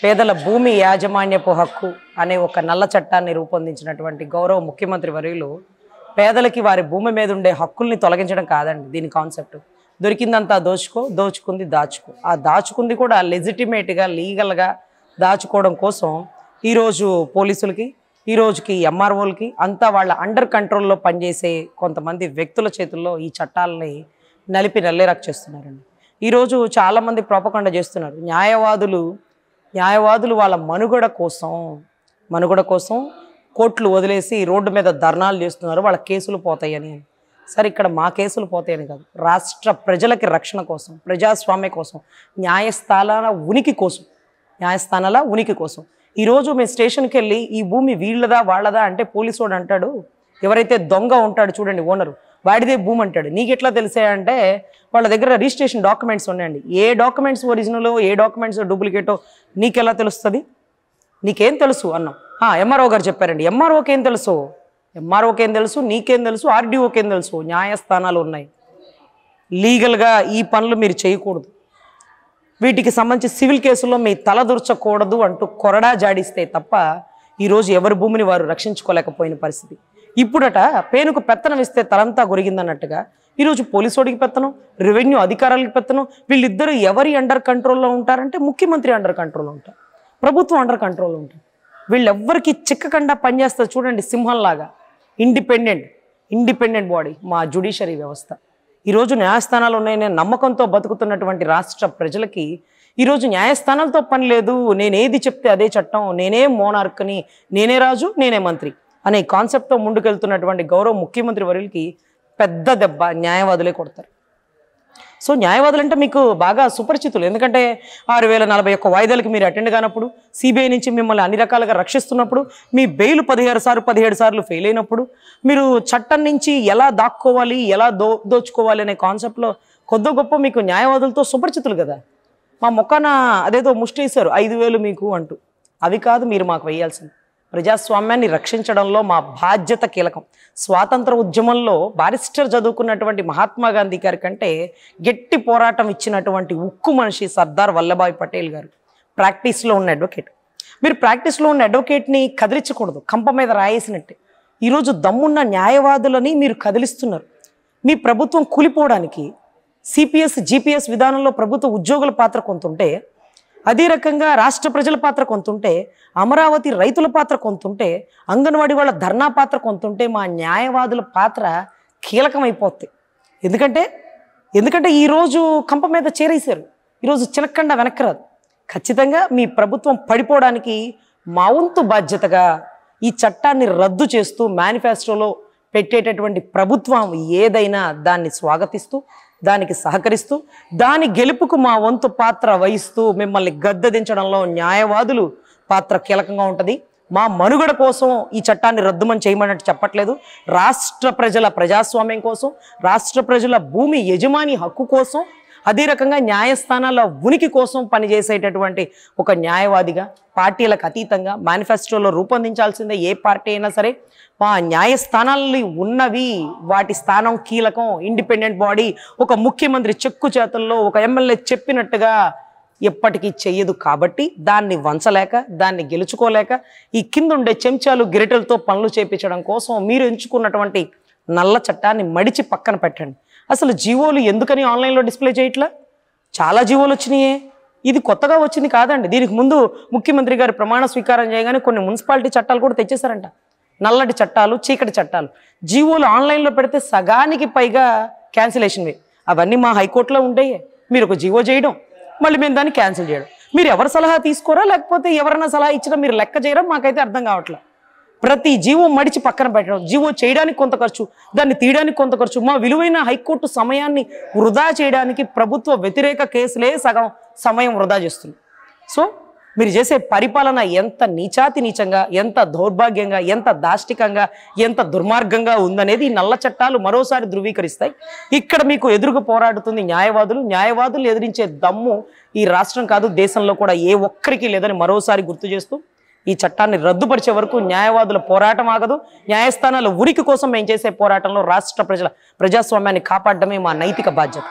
పేదల భూమి యాజమాన్యపు హక్కు అనే ఒక నల్ల చట్టాన్ని రూపొందించినటువంటి గౌరవ ముఖ్యమంత్రి వర్యులు పేదలకి వారి భూమి మీద ఉండే హక్కుల్ని తొలగించడం కాదండి దీని కాన్సెప్ట్. దొరికిందంతా దోచుకో, దోచుకుంది దాచుకో. ఆ దాచుకుంది కూడా లెజిటిమేట్గా లీగల్గా దాచుకోవడం కోసం ఈరోజు పోలీసులకి, ఈరోజుకి ఎంఆర్ఓలకి అంతా వాళ్ళ అండర్ కంట్రోల్లో పనిచేసే కొంతమంది వ్యక్తుల చేతుల్లో ఈ చట్టాలని నలిపి నల్లేరాకు చేస్తున్నారండి. ఈరోజు చాలామంది ప్రోపకండ చేస్తున్నారు. న్యాయవాదులు వాళ్ళ మనుగడ కోసం కోర్టులు వదిలేసి రోడ్డు మీద ధర్నాలు చేస్తున్నారు, వాళ్ళ కేసులు పోతాయని. సరే, ఇక్కడ మా కేసులు పోతాయని కాదు, రాష్ట్ర ప్రజలకి రక్షణ కోసం, ప్రజాస్వామ్య కోసం, న్యాయస్థానాల ఉనికి కోసం ఈరోజు మేము స్టేషన్కి వెళ్ళి ఈ భూమి వీళ్ళదా వాళ్ళదా అంటే పోలీసు వాడు అంటాడు, ఎవరైతే దొంగ ఉంటాడు చూడండి ఓనరు, వాడిదే భూమి అంటాడు. నీకు ఎట్లా తెలిసాయంటే వాళ్ళ దగ్గర రిజిస్ట్రేషన్ డాక్యుమెంట్స్ ఉన్నాయండి. ఏ డాక్యుమెంట్స్ ఒరిజినలో ఏ డాక్యుమెంట్స్ డూప్లికేటో నీకెలా తెలుస్తుంది? నీకేం తెలుసు అన్నాం. ఎంఆర్ఓ గారు చెప్పారండి. ఎంఆర్ఓకి ఏం తెలుసు, నీకేం తెలుసు, ఆర్డీఓకి ఏం తెలుసు? న్యాయస్థానాలు ఉన్నాయి. లీగల్గా ఈ పనులు మీరు చేయకూడదు, వీటికి సంబంధించి సివిల్ కేసుల్లో మీ తల దుర్చకూడదు అంటూ కొరడా జాడిస్తే తప్ప ఈరోజు ఎవరి భూమిని వారు రక్షించుకోలేకపోయిన పరిస్థితి. ఇప్పుడట పేనుకు పెత్తనం ఇస్తే తలంతా గురిగిందన్నట్టుగా ఈరోజు పోలీసోడికి పెత్తనం, రెవెన్యూ అధికారులకి పెత్తనం. వీళ్ళిద్దరూ ఎవరి అండర్ కంట్రోల్లో ఉంటారంటే ముఖ్యమంత్రి అండర్ కంట్రోల్లో ఉంటారు, ప్రభుత్వం అండర్ కంట్రోల్లో ఉంటారు. వీళ్ళెవ్వరికి చిక్కకుండా పనిచేస్తారు చూడండి, సింహంలాగా. ఇండిపెండెంట్ బాడీ మా జ్యుడిషియరీ వ్యవస్థ. ఈరోజు న్యాయస్థానాలు ఉన్నాయనే నమ్మకంతో బతుకుతున్నటువంటి రాష్ట్ర ప్రజలకి ఈరోజు న్యాయస్థానాలతో పని లేదు, నేనేది చెప్తే అదే చట్టం, నేనే మోనార్క్ని, నేనే రాజు, నేనే మంత్రి అనే కాన్సెప్ట్తో ముందుకెళ్తున్నటువంటి గౌరవ ముఖ్యమంత్రి వర్యులకి పెద్ద దెబ్బ న్యాయవాదులే కొడతారు. సో న్యాయవాదులు అంటే మీకు బాగా సుపరిచితులు. ఎందుకంటే 6041 వాయిదాలకి మీరు అటెండ్ కానప్పుడు, సిబిఐ నుంచి మిమ్మల్ని అన్ని రకాలుగా రక్షిస్తున్నప్పుడు, మీ బెయిల్ 17 సార్లు ఫెయిల్ అయినప్పుడు, మీరు చట్టం నుంచి ఎలా దాక్కోవాలి, ఎలా దోచుకోవాలి అనే కాన్సెప్ట్లో కొద్ది గొప్ప మీకు న్యాయవాదులతో సుపరిచితులు కదా. మా మొక్కన అదేదో ముష్టేశారు 5,000 మీకు అంటూ. అవి కాదు మీరు మాకు వేయాల్సింది. ప్రజాస్వామ్యాన్ని రక్షించడంలో మా బాధ్యత కీలకం. స్వాతంత్ర ఉద్యమంలో బారిస్టర్ చదువుకున్నటువంటి మహాత్మా గాంధీ గారి కంటే గట్టి పోరాటం ఇచ్చినటువంటి ఉక్కు మనిషి సర్దార్ వల్లభాయ్ పటేల్ గారు ప్రాక్టీస్లో ఉన్న అడ్వకేట్. మీరు ప్రాక్టీస్లో ఉన్న అడ్వకేట్ని కదిలించకూడదు, కంప మీద రాయేసినట్టే. ఈరోజు దమ్మున్న న్యాయవాదులని మీరు కదిలిస్తున్నారు. మీ ప్రభుత్వం కూలిపోవడానికి సిపిఎస్ జిపిఎస్ విధానంలో ప్రభుత్వ ఉద్యోగుల పాత్ర కొంతుంటే, అదే రకంగా రాష్ట్ర ప్రజల పాత్ర కొంతుంటే, అమరావతి రైతుల పాత్ర కొంతుంటే, అంగన్వాడీ వాళ్ళ ధర్నా పాత్ర కొంతుంటే, మా న్యాయవాదుల పాత్ర కీలకమైపోతుంది. ఎందుకంటే ఈరోజు కంప మీద చేరేశారు, ఈరోజు చిలక్కండా వెనక్కిరాదు. ఖచ్చితంగా మీ ప్రభుత్వం పడిపోవడానికి మా వంతు బాధ్యతగా ఈ చట్టాన్ని రద్దు చేస్తూ మేనిఫెస్టోలో పెట్టేటటువంటి ప్రభుత్వం ఏదైనా దాన్ని స్వాగతిస్తూ, దానికి సహకరిస్తూ, దాని గెలుపుకు మా వంతు పాత్ర వహిస్తూ మిమ్మల్ని గద్దెదించడంలో న్యాయవాదులు పాత్ర కీలకంగా ఉంటుంది. మా మనుగడ కోసం ఈ చట్టాన్ని రద్దుమని చేయమన్నట్టు చెప్పట్లేదు. రాష్ట్ర ప్రజల ప్రజాస్వామ్యం కోసం, రాష్ట్ర ప్రజల భూమి యజమాని హక్కు కోసం, అదే రకంగా న్యాయస్థానాల ఉనికి కోసం పనిచేసేటటువంటి ఒక న్యాయవాదిగా, పార్టీలకు అతీతంగా మేనిఫెస్టోలో రూపొందించాల్సిందే ఏ పార్టీ అయినా సరే. మా న్యాయస్థానాలు ఉన్నవి, వాటి స్థానం కీలకం. ఇండిపెండెంట్ బాడీ ఒక ముఖ్యమంత్రి చెక్కు చేతుల్లో, ఒక ఎమ్మెల్యే చెప్పినట్టుగా ఎప్పటికీ చెయ్యదు. కాబట్టి దాన్ని వంచలేక, దాన్ని గెలుచుకోలేక ఈ కింద ఉండే చెంచాలు గిరిటెలతో పనులు చేపించడం కోసం మీరు ఎంచుకున్నటువంటి నల్ల చట్టాన్ని మడిచి పక్కన పెట్టండి. అసలు జీవోలు ఎందుకని ఆన్లైన్లో డిస్ప్లే చేయట్లా? చాలా జీవోలు వచ్చినాయే, ఇది కొత్తగా వచ్చింది కాదండి. దీనికి ముందు ముఖ్యమంత్రి గారు ప్రమాణ స్వీకారం చేయగానే కొన్ని మున్సిపాలిటీ చట్టాలు కూడా తెచ్చేశారంట, నల్లటి చట్టాలు, చీకటి చట్టాలు. జీవోలు ఆన్లైన్లో పెడితే సగానికి పైగా క్యాన్సిలేషన్వి. అవన్నీ మా హైకోర్టులో ఉంటాయి. మీరు ఒక జీవో చేయడం, మళ్ళీ మేము దాన్ని క్యాన్సిల్ చేయడం. మీరు ఎవరి సలహా తీసుకోరా, లేకపోతే ఎవరైనా సలహా ఇచ్చినా మీరు లెక్క చేయరా? మాకైతే అర్థం కావట్లేదు. ప్రతి జీవో మడిచి పక్కన పెట్టడం, జీవో చేయడానికి కొంత ఖర్చు, దాన్ని తీయడానికి కొంత ఖర్చు, మా విలువైన హైకోర్టు సమయాన్ని వృధా చేయడానికి ప్రభుత్వ వ్యతిరేక కేసులే సగం సమయం వృధా చేస్తుంది. సో మీరు చేసే పరిపాలన ఎంత నీచంగా, ఎంత దౌర్భాగ్యంగా, ఎంత దాష్టికంగా, ఎంత దుర్మార్గంగా ఉందనేది ఈ నల్ల చట్టాలు మరోసారి ధృవీకరిస్తాయి. ఇక్కడ మీకు ఎదురుగా పోరాడుతుంది న్యాయవాదులు ఎదిరించే దమ్ము ఈ రాష్ట్రం కాదు, దేశంలో కూడా ఏ ఒక్కరికి లేదని మరోసారి గుర్తు చేస్తూ ఈ చట్టాన్ని రద్దుపరిచే వరకు న్యాయవాదుల పోరాటం ఆగదు. న్యాయస్థానాల ఉనికి కోసం మేము చేసే పోరాటంలో రాష్ట్ర ప్రజాస్వామ్యాన్ని కాపాడడమే మా నైతిక బాధ్యత.